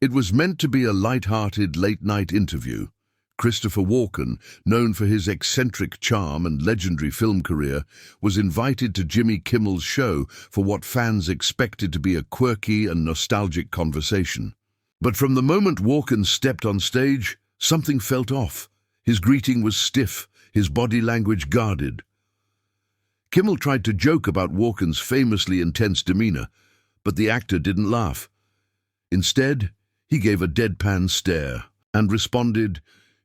It was meant to be a light-hearted late-night interview. Christopher Walken, known for his eccentric charm and legendary film career, was invited to Jimmy Kimmel's show for what fans expected to be a quirky and nostalgic conversation. But from the moment Walken stepped on stage, something felt off. His greeting was stiff, his body language guarded. Kimmel tried to joke about Walken's famously intense demeanor, but the actor didn't laugh. Instead, he gave a deadpan stare and responded,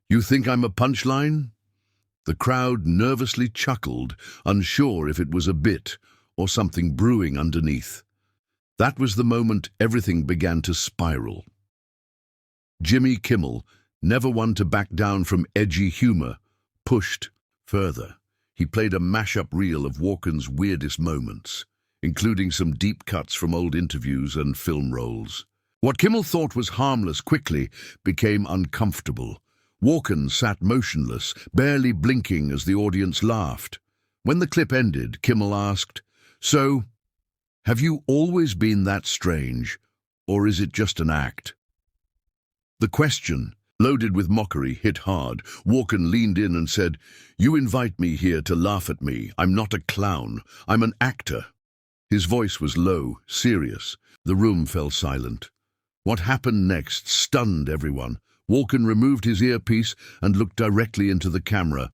"You think I'm a punchline?" The crowd nervously chuckled, unsure if it was a bit or something brewing underneath. That was the moment everything began to spiral. Jimmy Kimmel, never one to back down from edgy humor, pushed further. He played a mashup reel of Walken's weirdest moments, including some deep cuts from old interviews and film rolls. What Kimmel thought was harmless quickly became uncomfortable. Walken sat motionless, barely blinking as the audience laughed. When the clip ended, Kimmel asked, "So, have you always been that strange, or is it just an act?" The question, loaded with mockery, hit hard. Walken leaned in and said, "You invite me here to laugh at me. I'm not a clown. I'm an actor." His voice was low, serious. The room fell silent. What happened next stunned everyone. Walken removed his earpiece and looked directly into the camera.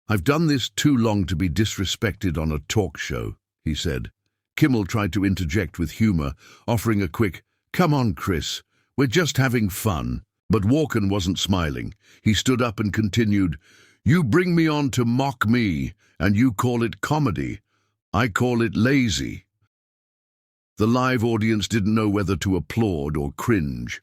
"I've done this too long to be disrespected on a talk show," he said. Kimmel tried to interject with humor, offering a quick, "Come on, Chris, we're just having fun." But Walken wasn't smiling. He stood up and continued, "You bring me on to mock me, and you call it comedy. I call it lazy." The live audience didn't know whether to applaud or cringe.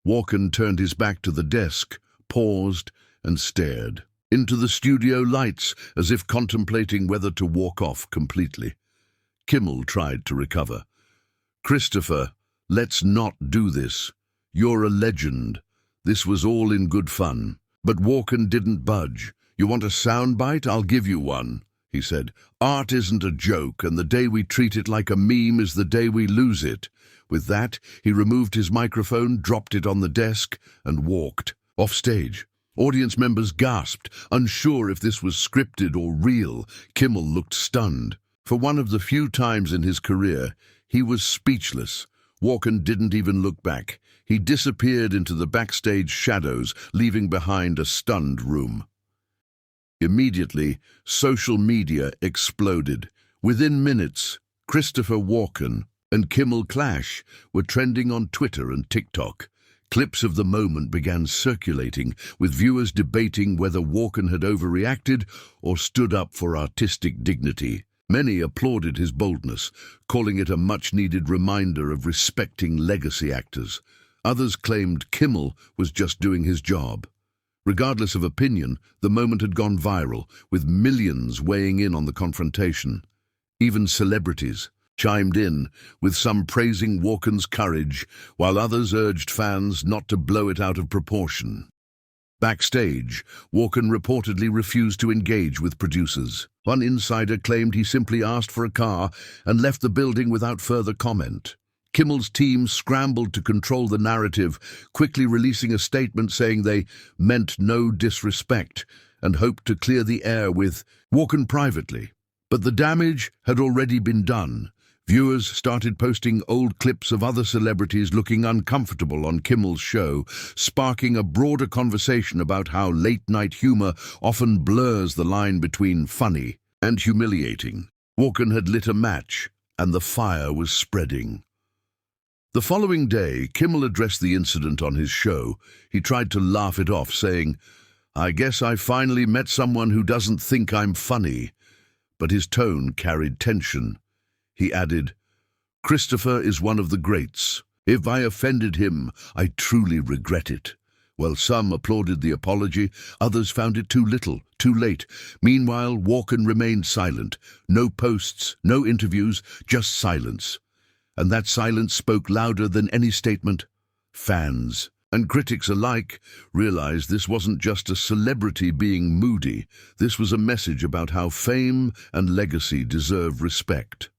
Walken turned his back to the desk, paused, and stared into the studio lights as if contemplating whether to walk off completely. Kimmel tried to recover. "Christopher, let's not do this. You're a legend. This was all in good fun." But Walken didn't budge. "You want a soundbite? I'll give you one," he said. "Art isn't a joke, and the day we treat it like a meme is the day we lose it." With that, he removed his microphone, dropped it on the desk, and walked off stage. Audience members gasped, unsure if this was scripted or real. Kimmel looked stunned. For one of the few times in his career, he was speechless. Walken didn't even look back. He disappeared into the backstage shadows, leaving behind a stunned room. Immediately, social media exploded. Within minutes, Christopher Walken and Kimmel clash were trending on Twitter and TikTok. Clips of the moment began circulating, with viewers debating whether Walken had overreacted or stood up for artistic dignity. Many applauded his boldness, calling it a much-needed reminder of respecting legacy actors. Others claimed Kimmel was just doing his job. Regardless of opinion, the moment had gone viral, with millions weighing in on the confrontation. Even celebrities chimed in, with some praising Walken's courage, while others urged fans not to blow it out of proportion. Backstage, Walken reportedly refused to engage with producers. One insider claimed he simply asked for a car and left the building without further comment. Kimmel's team scrambled to control the narrative, quickly releasing a statement saying they meant no disrespect and hoped to clear the air with Walken privately. But the damage had already been done. Viewers started posting old clips of other celebrities looking uncomfortable on Kimmel's show, sparking a broader conversation about how late-night humor often blurs the line between funny and humiliating. Walken had lit a match, and the fire was spreading. The following day, Kimmel addressed the incident on his show. He tried to laugh it off, saying, "I guess I finally met someone who doesn't think I'm funny." But his tone carried tension. He added, "Christopher is one of the greats. If I offended him, I truly regret it." While some applauded the apology, others found it too little, too late. Meanwhile, Walken remained silent. No posts, no interviews, just silence. And that silence spoke louder than any statement. Fans and critics alike realized this wasn't just a celebrity being moody. This was a message about how fame and legacy deserve respect.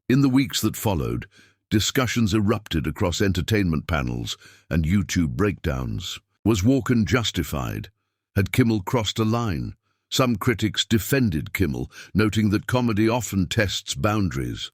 In the weeks that followed, Discussions erupted across entertainment panels and YouTube breakdowns. Was Walken justified? Had Kimmel crossed a line? Some critics defended Kimmel, noting that comedy often tests boundaries.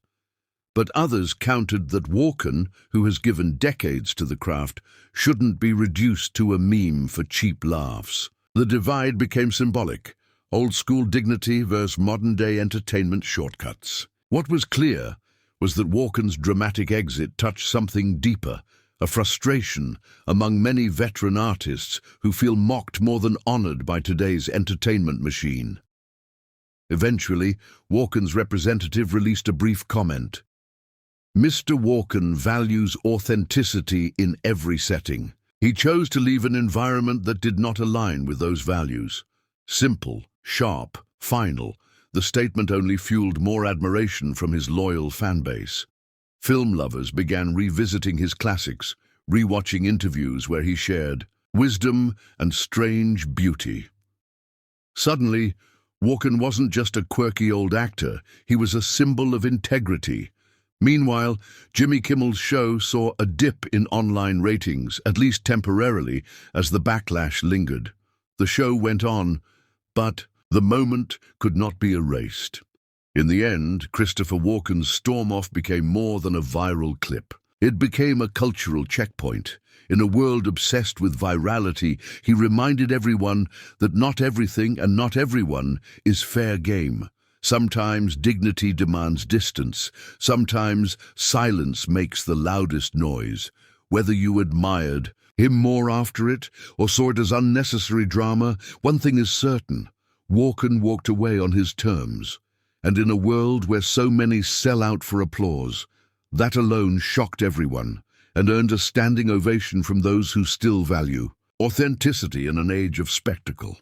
But others countered that Walken, who has given decades to the craft, shouldn't be reduced to a meme for cheap laughs. The divide became symbolic: old-school dignity versus modern-day entertainment shortcuts. What was clear was that Walken's dramatic exit touched something deeper, a frustration among many veteran artists who feel mocked more than honored by today's entertainment machine. Eventually, Walken's representative released a brief comment. Mr. Walken values authenticity in every setting. He chose to leave an environment that did not align with those values. Simple, sharp, final, the statement only fueled more admiration from his loyal fanbase. Film lovers began revisiting his classics, rewatching interviews where he shared wisdom and strange beauty. Suddenly, Walken wasn't just a quirky old actor, he was a symbol of integrity. Meanwhile, Jimmy Kimmel's show saw a dip in online ratings, at least temporarily, as the backlash lingered. The show went on, but the moment could not be erased. In the end, Christopher Walken's storm-off became more than a viral clip. It became a cultural checkpoint. In a world obsessed with virality, he reminded everyone that not everything and not everyone is fair game. Sometimes dignity demands distance. Sometimes silence makes the loudest noise. Whether you admired him more after it or saw it as unnecessary drama, one thing is certain: Walken walked away on his terms. And in a world where so many sell out for applause, that alone shocked everyone and earned a standing ovation from those who still value authenticity in an age of spectacle.